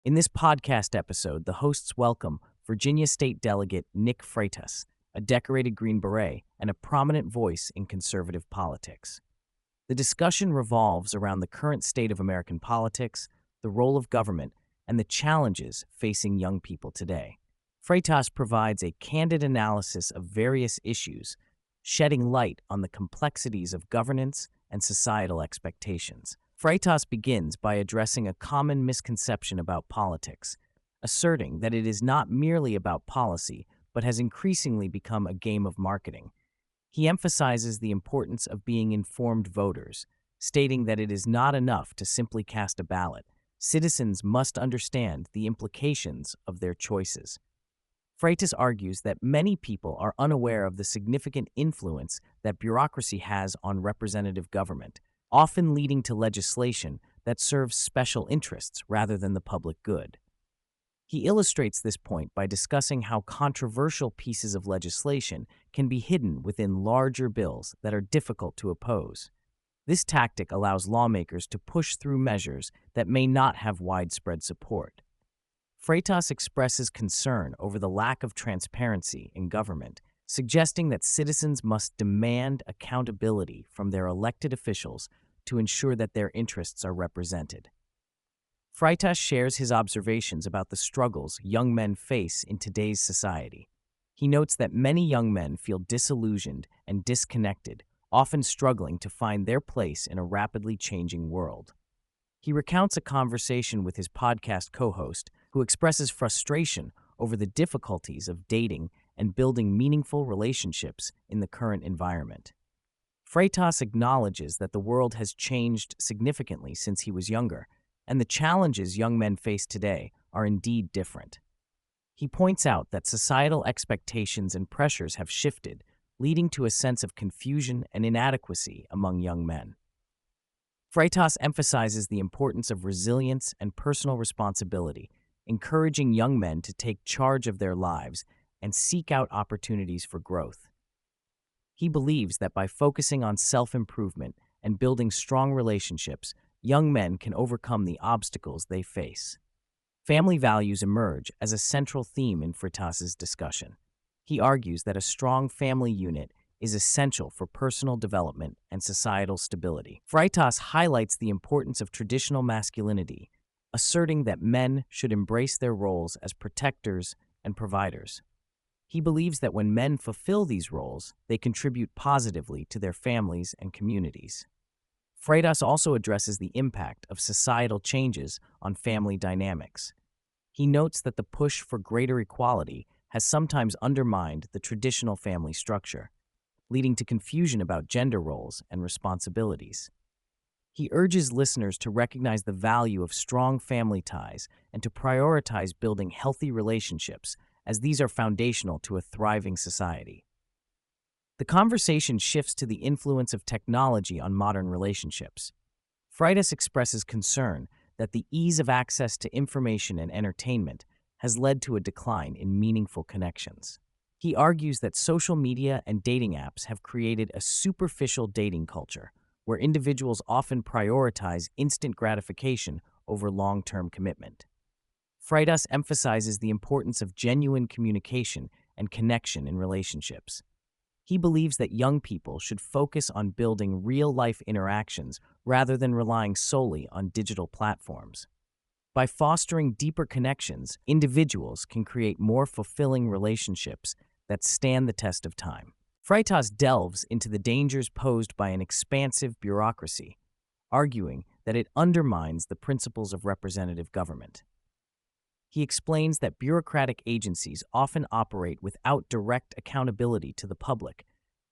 In this podcast episode, the hosts welcome Virginia State Delegate Nick Freitas, a decorated Green Beret and a prominent voice in conservative politics. The discussion revolves around the current state of American politics, the role of government, and the challenges facing young people today. Freitas provides a candid analysis of various issues, shedding light on the complexities of governance and societal expectations. Freitas begins by addressing a common misconception about politics, asserting that it is not merely about policy, but has increasingly become a game of marketing. He emphasizes the importance of being informed voters, stating that it is not enough to simply cast a ballot. Citizens must understand the implications of their choices. Freitas argues that many people are unaware of the significant influence that bureaucracy has on representative government, often leading to legislation that serves special interests rather than the public good. He illustrates this point by discussing how controversial pieces of legislation can be hidden within larger bills that are difficult to oppose. This tactic allows lawmakers to push through measures that may not have widespread support. Freitas expresses concern over the lack of transparency in government, suggesting that citizens must demand accountability from their elected officials to ensure that their interests are represented. Freitas shares his observations about the struggles young men face in today's society. He notes that many young men feel disillusioned and disconnected, often struggling to find their place in a rapidly changing world. He recounts a conversation with his podcast co-host who expresses frustration over the difficulties of dating and building meaningful relationships in the current environment. Freitas acknowledges that the world has changed significantly since he was younger, and the challenges young men face today are indeed different. He points out that societal expectations and pressures have shifted, leading to a sense of confusion and inadequacy among young men. Freitas emphasizes the importance of resilience and personal responsibility, encouraging young men to take charge of their lives and seek out opportunities for growth. He believes that by focusing on self-improvement and building strong relationships, young men can overcome the obstacles they face. Family values emerge as a central theme in Freitas's discussion. He argues that a strong family unit is essential for personal development and societal stability. Freitas highlights the importance of traditional masculinity, asserting that men should embrace their roles as protectors and providers. He believes that when men fulfill these roles, they contribute positively to their families and communities. Freitas also addresses the impact of societal changes on family dynamics. He notes that the push for greater equality has sometimes undermined the traditional family structure, leading to confusion about gender roles and responsibilities. He urges listeners to recognize the value of strong family ties and to prioritize building healthy relationships, as these are foundational to a thriving society. The conversation shifts to the influence of technology on modern relationships. Freitas expresses concern that the ease of access to information and entertainment has led to a decline in meaningful connections. He argues that social media and dating apps have created a superficial dating culture, where individuals often prioritize instant gratification over long-term commitment. Freitas emphasizes the importance of genuine communication and connection in relationships. He believes that young people should focus on building real-life interactions rather than relying solely on digital platforms. By fostering deeper connections, individuals can create more fulfilling relationships that stand the test of time. Freitas delves into the dangers posed by an expansive bureaucracy, arguing that it undermines the principles of representative government. He explains that bureaucratic agencies often operate without direct accountability to the public,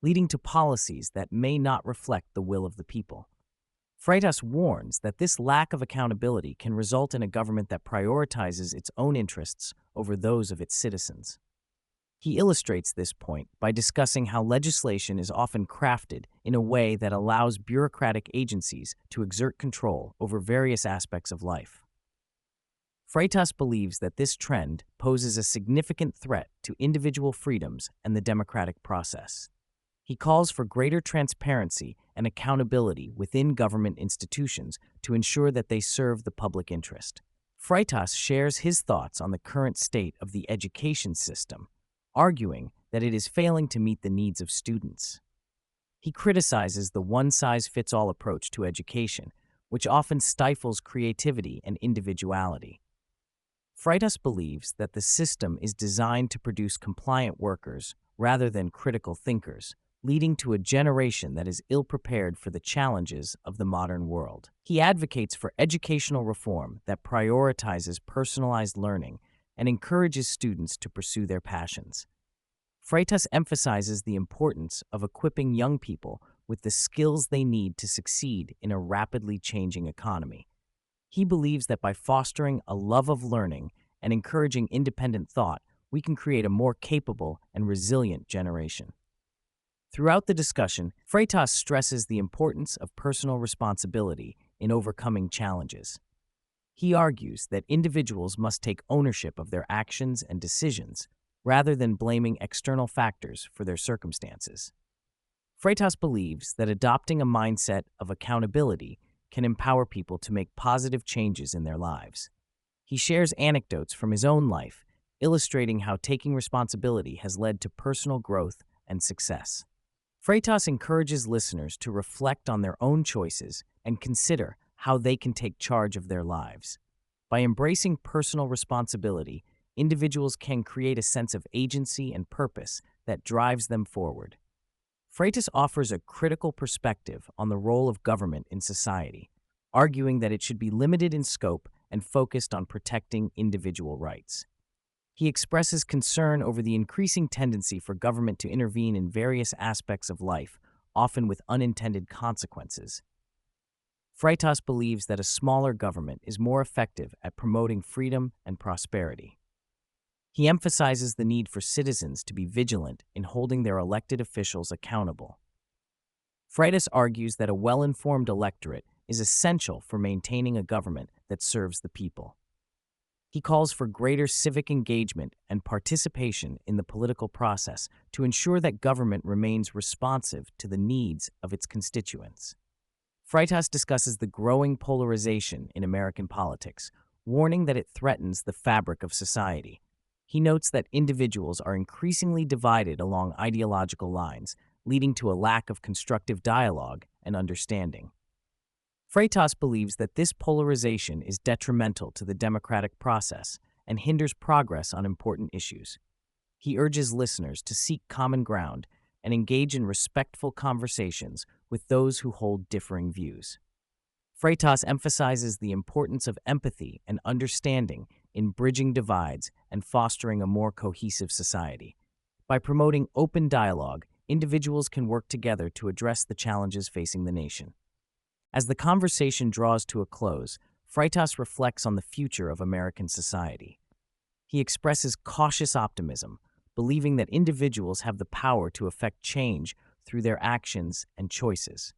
leading to policies that may not reflect the will of the people. Freitas warns that this lack of accountability can result in a government that prioritizes its own interests over those of its citizens. He illustrates this point by discussing how legislation is often crafted in a way that allows bureaucratic agencies to exert control over various aspects of life. Freitas believes that this trend poses a significant threat to individual freedoms and the democratic process. He calls for greater transparency and accountability within government institutions to ensure that they serve the public interest. Freitas shares his thoughts on the current state of the education system, arguing that it is failing to meet the needs of students. He criticizes the one-size-fits-all approach to education, which often stifles creativity and individuality. Freitas believes that the system is designed to produce compliant workers rather than critical thinkers, leading to a generation that is ill-prepared for the challenges of the modern world. He advocates for educational reform that prioritizes personalized learning and encourages students to pursue their passions. Freitas emphasizes the importance of equipping young people with the skills they need to succeed in a rapidly changing economy. He believes that by fostering a love of learning and encouraging independent thought, we can create a more capable and resilient generation. Throughout the discussion, Freitas stresses the importance of personal responsibility in overcoming challenges. He argues that individuals must take ownership of their actions and decisions, rather than blaming external factors for their circumstances. Freitas believes that adopting a mindset of accountability can empower people to make positive changes in their lives. He shares anecdotes from his own life, illustrating how taking responsibility has led to personal growth and success. Freitas encourages listeners to reflect on their own choices and consider how they can take charge of their lives. By embracing personal responsibility, individuals can create a sense of agency and purpose that drives them forward. Freitas offers a critical perspective on the role of government in society, arguing that it should be limited in scope and focused on protecting individual rights. He expresses concern over the increasing tendency for government to intervene in various aspects of life, often with unintended consequences. Freitas believes that a smaller government is more effective at promoting freedom and prosperity. He emphasizes the need for citizens to be vigilant in holding their elected officials accountable. Freitas argues that a well-informed electorate is essential for maintaining a government that serves the people. He calls for greater civic engagement and participation in the political process to ensure that government remains responsive to the needs of its constituents. Freitas discusses the growing polarization in American politics, warning that it threatens the fabric of society. He notes that individuals are increasingly divided along ideological lines, leading to a lack of constructive dialogue and understanding. Freitas believes that this polarization is detrimental to the democratic process and hinders progress on important issues. He urges listeners to seek common ground and engage in respectful conversations with those who hold differing views. Freitas emphasizes the importance of empathy and understanding in bridging divides and fostering a more cohesive society. By promoting open dialogue, individuals can work together to address the challenges facing the nation. As the conversation draws to a close, Freitas reflects on the future of American society. He expresses cautious optimism, believing that individuals have the power to effect change through their actions and choices.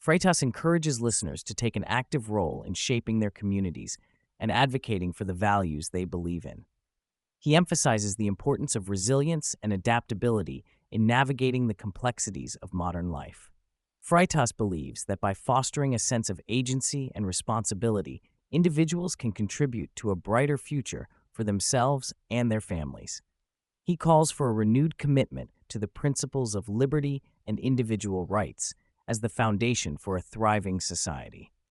Freitas encourages listeners to take an active role in shaping their communities and advocating for the values they believe in. He emphasizes the importance of resilience and adaptability in navigating the complexities of modern life. Freitas believes that by fostering a sense of agency and responsibility, individuals can contribute to a brighter future for themselves and their families. He calls for a renewed commitment to the principles of liberty and individual rights as the foundation for a thriving society.